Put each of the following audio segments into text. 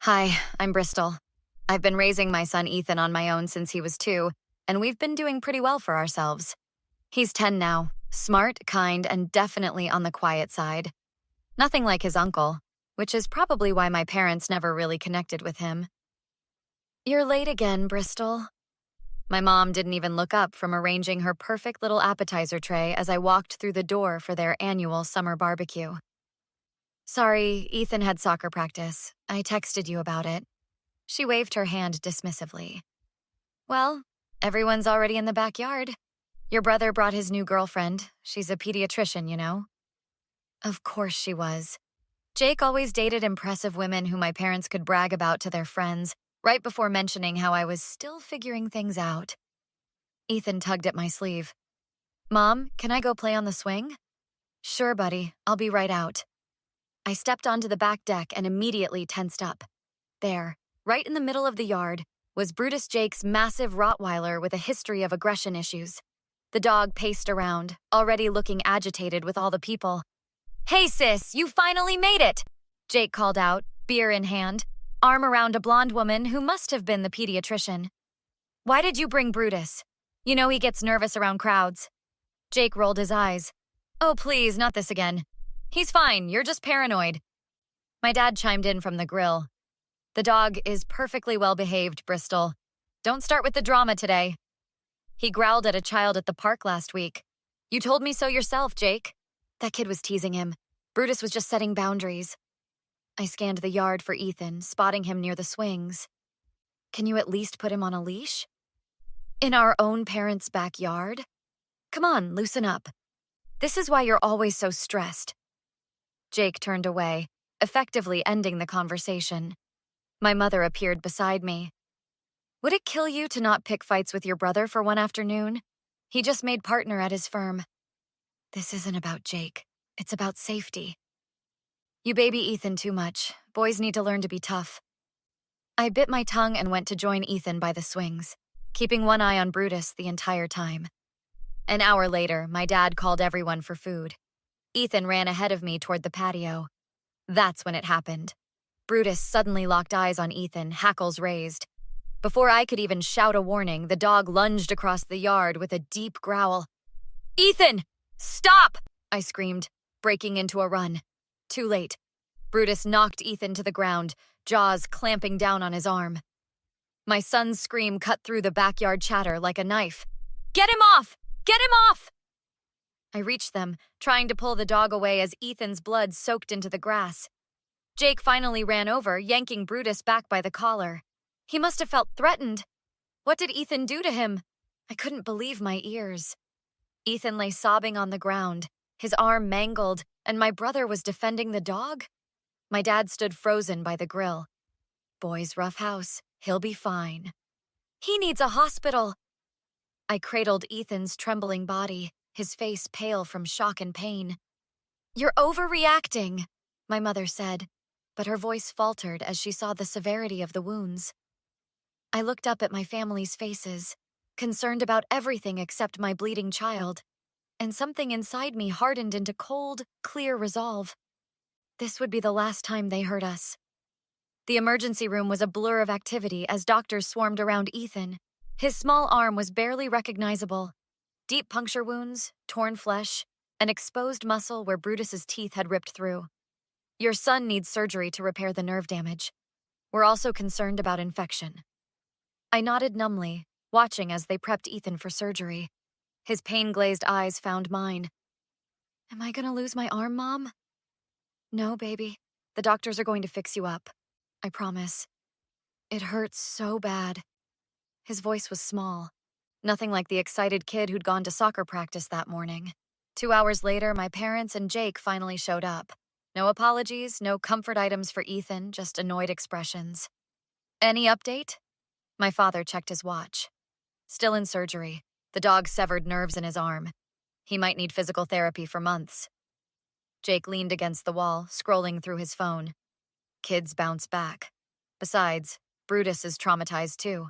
Hi, I'm Bristol. I've been raising my son Ethan on my own since he was 2, and we've been doing pretty well for ourselves. He's 10 now, smart, kind, and definitely on the quiet side. Nothing like his uncle, which is probably why my parents never really connected with him. You're late again, Bristol. My mom didn't even look up from arranging her perfect little appetizer tray as I walked through the door for their annual summer barbecue. Sorry, Ethan had soccer practice. I texted you about it. She waved her hand dismissively. Well, everyone's already in the backyard. Your brother brought his new girlfriend. She's a pediatrician, you know. Of course she was. Jake always dated impressive women who my parents could brag about to their friends, right before mentioning how I was still figuring things out. Ethan tugged at my sleeve. Mom, can I go play on the swing? Sure, buddy. I'll be right out. I stepped onto the back deck and immediately tensed up. There, right in the middle of the yard, was Brutus Jake's massive Rottweiler with a history of aggression issues. The dog paced around, already looking agitated with all the people. Hey sis, you finally made it! Jake called out, beer in hand, arm around a blonde woman who must have been the pediatrician. Why did you bring Brutus? You know he gets nervous around crowds. Jake rolled his eyes. Oh please, not this again. He's fine, you're just paranoid. My dad chimed in from the grill. The dog is perfectly well behaved, Bristol. Don't start with the drama today. He growled at a child at the park last week. You told me so yourself, Jake. That kid was teasing him. Brutus was just setting boundaries. I scanned the yard for Ethan, spotting him near the swings. Can you at least put him on a leash? In our own parents' backyard? Come on, loosen up. This is why you're always so stressed. Jake turned away, effectively ending the conversation. My mother appeared beside me. Would it kill you to not pick fights with your brother for one afternoon? He just made partner at his firm. This isn't about Jake. It's about safety. You baby Ethan too much. Boys need to learn to be tough. I bit my tongue and went to join Ethan by the swings, keeping one eye on Brutus the entire time. An hour later, my dad called everyone for food. Ethan ran ahead of me toward the patio. That's when it happened. Brutus suddenly locked eyes on Ethan, hackles raised. Before I could even shout a warning, the dog lunged across the yard with a deep growl. Ethan! Stop! I screamed, breaking into a run. Too late. Brutus knocked Ethan to the ground, jaws clamping down on his arm. My son's scream cut through the backyard chatter like a knife. Get him off! Get him off! I reached them, trying to pull the dog away as Ethan's blood soaked into the grass. Jake finally ran over, yanking Brutus back by the collar. He must have felt threatened. What did Ethan do to him? I couldn't believe my ears. Ethan lay sobbing on the ground, his arm mangled, and my brother was defending the dog? My dad stood frozen by the grill. Boy's rough house. He'll be fine. He needs a hospital. I cradled Ethan's trembling body, his face pale from shock and pain. You're overreacting, my mother said, but her voice faltered as she saw the severity of the wounds. I looked up at my family's faces, concerned about everything except my bleeding child, and something inside me hardened into cold, clear resolve. This would be the last time they heard us. The emergency room was a blur of activity as doctors swarmed around Ethan. His small arm was barely recognizable. Deep puncture wounds, torn flesh, an exposed muscle where Brutus's teeth had ripped through. Your son needs surgery to repair the nerve damage. We're also concerned about infection. I nodded numbly, watching as they prepped Ethan for surgery. His pain-glazed eyes found mine. Am I gonna lose my arm, Mom? No, baby. The doctors are going to fix you up. I promise. It hurts so bad. His voice was small. Nothing like the excited kid who'd gone to soccer practice that morning. 2 hours later, my parents and Jake finally showed up. No apologies, no comfort items for Ethan, just annoyed expressions. Any update? My father checked his watch. Still in surgery. The dog severed nerves in his arm. He might need physical therapy for months. Jake leaned against the wall, scrolling through his phone. Kids bounce back. Besides, Brutus is traumatized too.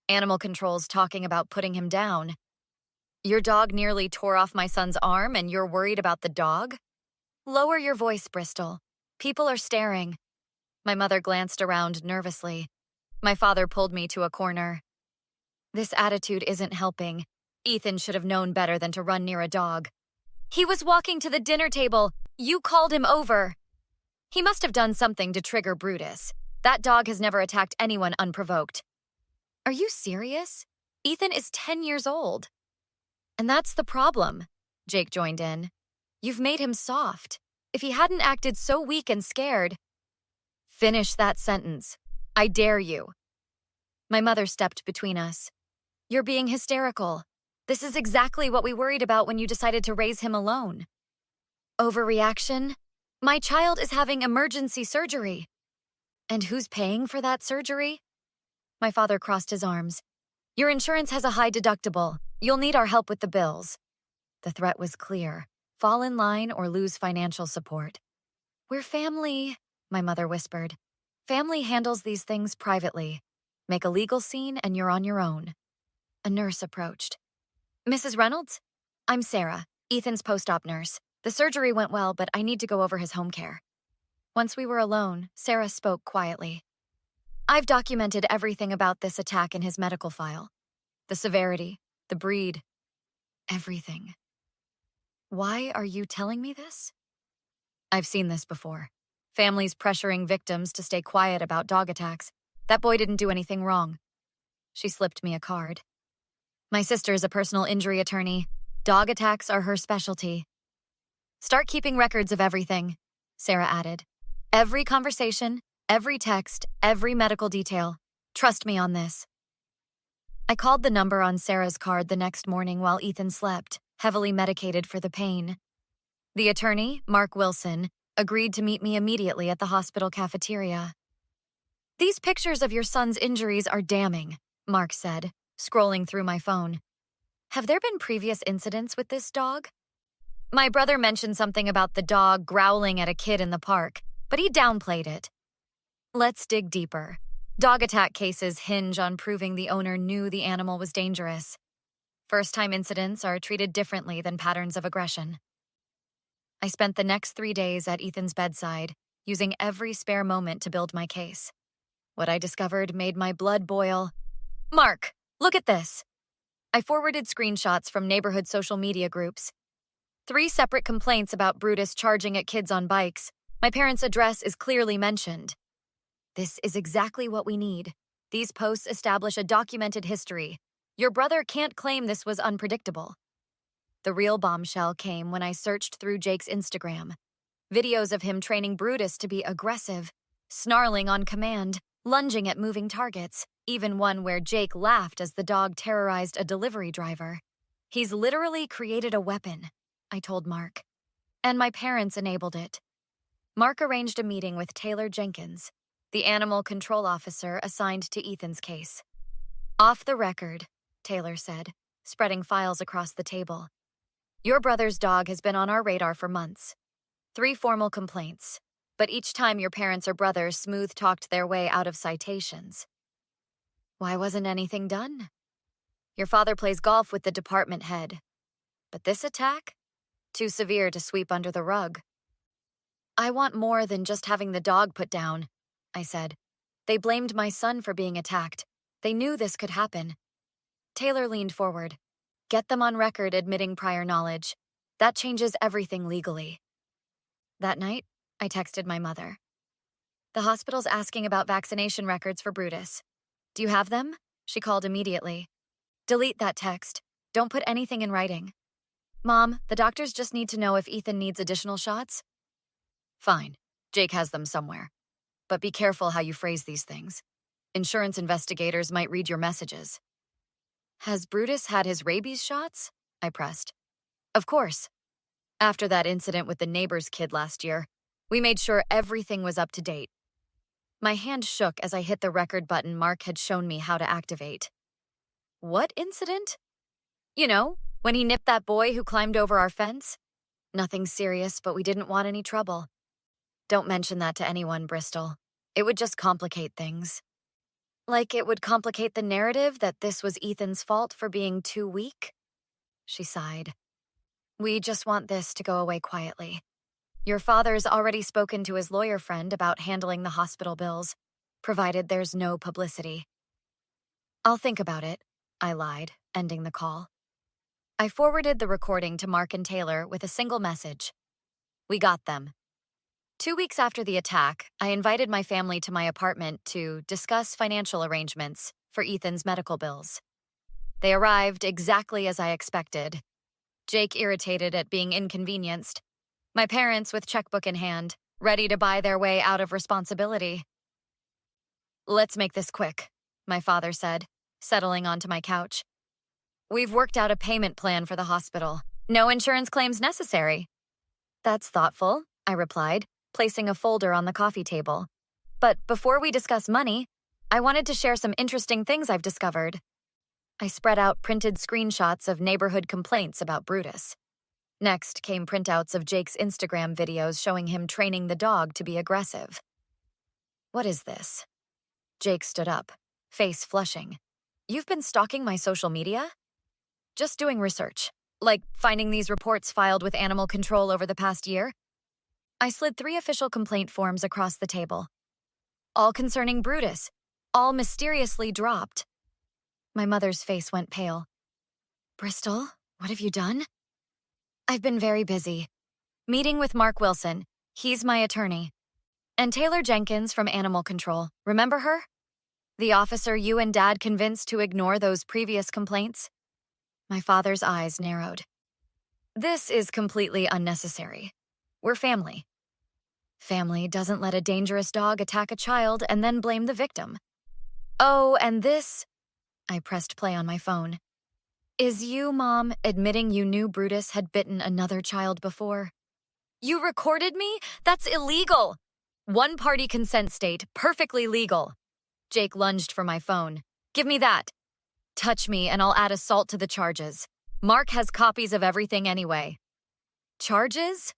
Animal control's talking about putting him down. Your dog nearly tore off my son's arm and you're worried about the dog? Lower your voice, Bristol. People are staring. My mother glanced around nervously. My father pulled me to a corner. This attitude isn't helping. Ethan should have known better than to run near a dog. He was walking to the dinner table. You called him over. He must have done something to trigger Brutus. That dog has never attacked anyone unprovoked. Are you serious? Ethan is 10 years old. And that's the problem, Jake joined in. You've made him soft. If he hadn't acted so weak and scared. Finish that sentence. I dare you. My mother stepped between us. You're being hysterical. This is exactly what we worried about when you decided to raise him alone. Overreaction? My child is having emergency surgery. And who's paying for that surgery? My father crossed his arms. Your insurance has a high deductible. You'll need our help with the bills. The threat was clear. Fall in line or lose financial support. We're family, my mother whispered. Family handles these things privately. Make a legal scene and you're on your own. A nurse approached. Mrs. Reynolds? I'm Sarah, Ethan's post-op nurse. The surgery went well, but I need to go over his home care. Once we were alone, Sarah spoke quietly. I've documented everything about this attack in his medical file. The severity, the breed, everything. Why are you telling me this? I've seen this before. Families pressuring victims to stay quiet about dog attacks. That boy didn't do anything wrong. She slipped me a card. My sister's a personal injury attorney. Dog attacks are her specialty. Start keeping records of everything, Sarah added. Every conversation, every text, every medical detail. Trust me on this. I called the number on Sarah's card the next morning while Ethan slept, heavily medicated for the pain. The attorney, Mark Wilson, agreed to meet me immediately at the hospital cafeteria. These pictures of your son's injuries are damning, Mark said, scrolling through my phone. Have there been previous incidents with this dog? My brother mentioned something about the dog growling at a kid in the park, but he downplayed it. Let's dig deeper. Dog attack cases hinge on proving the owner knew the animal was dangerous. First-time incidents are treated differently than patterns of aggression. I spent the next 3 days at Ethan's bedside, using every spare moment to build my case. What I discovered made my blood boil. Mark, look at this. I forwarded screenshots from neighborhood social media groups. 3 separate complaints about Brutus charging at kids on bikes. My parents' address is clearly mentioned. This is exactly what we need. These posts establish a documented history. Your brother can't claim this was unpredictable. The real bombshell came when I searched through Jake's Instagram. Videos of him training Brutus to be aggressive, snarling on command, lunging at moving targets, even one where Jake laughed as the dog terrorized a delivery driver. He's literally created a weapon, I told Mark. And my parents enabled it. Mark arranged a meeting with Taylor Jenkins, the animal control officer assigned to Ethan's case. Off the record, Taylor said, spreading files across the table. Your brother's dog has been on our radar for months. 3 formal complaints, but each time your parents or brother smooth-talked their way out of citations. Why wasn't anything done? Your father plays golf with the department head. But this attack? Too severe to sweep under the rug. I want more than just having the dog put down, I said. They blamed my son for being attacked. They knew this could happen. Taylor leaned forward. Get them on record admitting prior knowledge. That changes everything legally. That night, I texted my mother. The hospital's asking about vaccination records for Brutus. Do you have them? She called immediately. Delete that text. Don't put anything in writing. Mom, the doctors just need to know if Ethan needs additional shots. Fine. Jake has them somewhere. But be careful how you phrase these things. Insurance investigators might read your messages. Has Brutus had his rabies shots? I pressed. Of course. After that incident with the neighbor's kid last year, we made sure everything was up to date. My hand shook as I hit the record button Mark had shown me how to activate. What incident? You know, when he nipped that boy who climbed over our fence? Nothing serious, but we didn't want any trouble. Don't mention that to anyone, Bristol. It would just complicate things. Like it would complicate the narrative that this was Ethan's fault for being too weak? She sighed. We just want this to go away quietly. Your father's already spoken to his lawyer friend about handling the hospital bills, provided there's no publicity. I'll think about it, I lied, ending the call. I forwarded the recording to Mark and Taylor with a single message. We got them. 2 weeks after the attack, I invited my family to my apartment to discuss financial arrangements for Ethan's medical bills. They arrived exactly as I expected. Jake irritated at being inconvenienced. My parents with checkbook in hand, ready to buy their way out of responsibility. Let's make this quick, my father said, settling onto my couch. We've worked out a payment plan for the hospital. No insurance claims necessary. That's thoughtful, I replied, placing a folder on the coffee table. But before we discuss money, I wanted to share some interesting things I've discovered. I spread out printed screenshots of neighborhood complaints about Brutus. Next came printouts of Jake's Instagram videos showing him training the dog to be aggressive. What is this? Jake stood up, face flushing. You've been stalking my social media? Just doing research, like finding these reports filed with animal control over the past year. I slid 3 official complaint forms across the table. All concerning Brutus, all mysteriously dropped. My mother's face went pale. Bristol, what have you done? I've been very busy. Meeting with Mark Wilson, he's my attorney. And Taylor Jenkins from Animal Control, remember her? The officer you and Dad convinced to ignore those previous complaints? My father's eyes narrowed. This is completely unnecessary. We're family. Family doesn't let a dangerous dog attack a child and then blame the victim. Oh, and this... I pressed play on my phone. Is you, Mom, admitting you knew Brutus had bitten another child before? You recorded me? That's illegal! One-party consent state, perfectly legal. Jake lunged for my phone. Give me that. Touch me and I'll add assault to the charges. Mark has copies of everything anyway. Charges?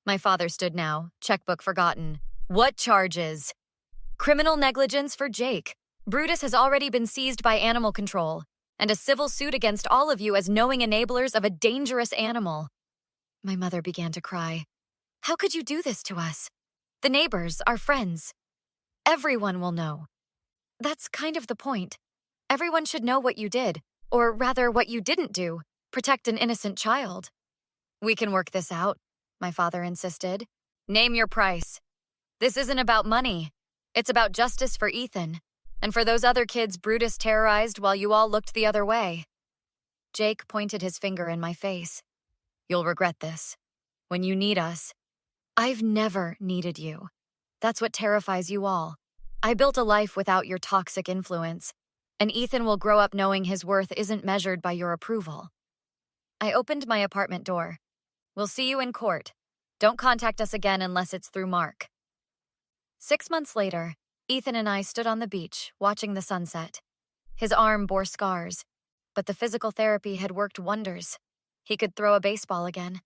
My father stood now, checkbook forgotten. What charges? Criminal negligence for Jake. Brutus has already been seized by Animal Control, and a civil suit against all of you as knowing enablers of a dangerous animal. My mother began to cry. How could you do this to us? The neighbors, our friends. Everyone will know. That's kind of the point. Everyone should know what you did, or rather what you didn't do, protect an innocent child. We can work this out, my father insisted. Name your price. This isn't about money. It's about justice for Ethan, and for those other kids Brutus terrorized while you all looked the other way. Jake pointed his finger in my face. You'll regret this. When you need us. I've never needed you. That's what terrifies you all. I built a life without your toxic influence, and Ethan will grow up knowing his worth isn't measured by your approval. I opened my apartment door. We'll see you in court. Don't contact us again unless it's through Mark. 6 months later, Ethan and I stood on the beach, watching the sunset. His arm bore scars, but the physical therapy had worked wonders. He could throw a baseball again.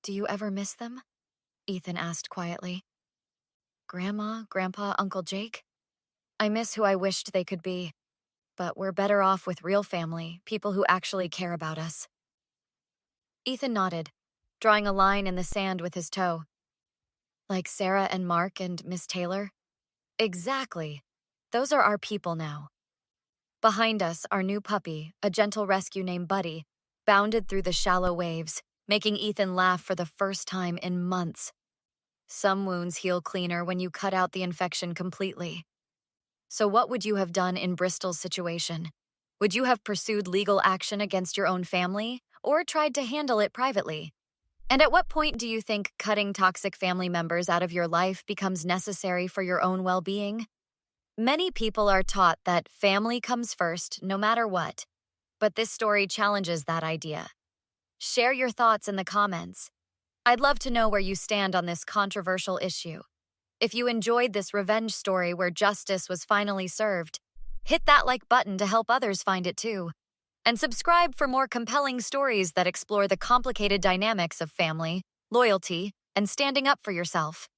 Do you ever miss them? Ethan asked quietly. Grandma, Grandpa, Uncle Jake? I miss who I wished they could be, but we're better off with real family, people who actually care about us. Ethan nodded, drawing a line in the sand with his toe. Like Sarah and Mark and Miss Taylor? Exactly. Those are our people now. Behind us, our new puppy, a gentle rescue named Buddy, bounded through the shallow waves, making Ethan laugh for the first time in months. Some wounds heal cleaner when you cut out the infection completely. So what would you have done in Bristol's situation? Would you have pursued legal action against your own family, or tried to handle it privately? And at what point do you think cutting toxic family members out of your life becomes necessary for your own well-being? Many people are taught that family comes first, no matter what. But this story challenges that idea. Share your thoughts in the comments. I'd love to know where you stand on this controversial issue. If you enjoyed this revenge story where justice was finally served, hit that like button to help others find it too. And subscribe for more compelling stories that explore the complicated dynamics of family, loyalty, and standing up for yourself.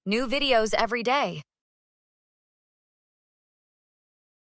New videos every day.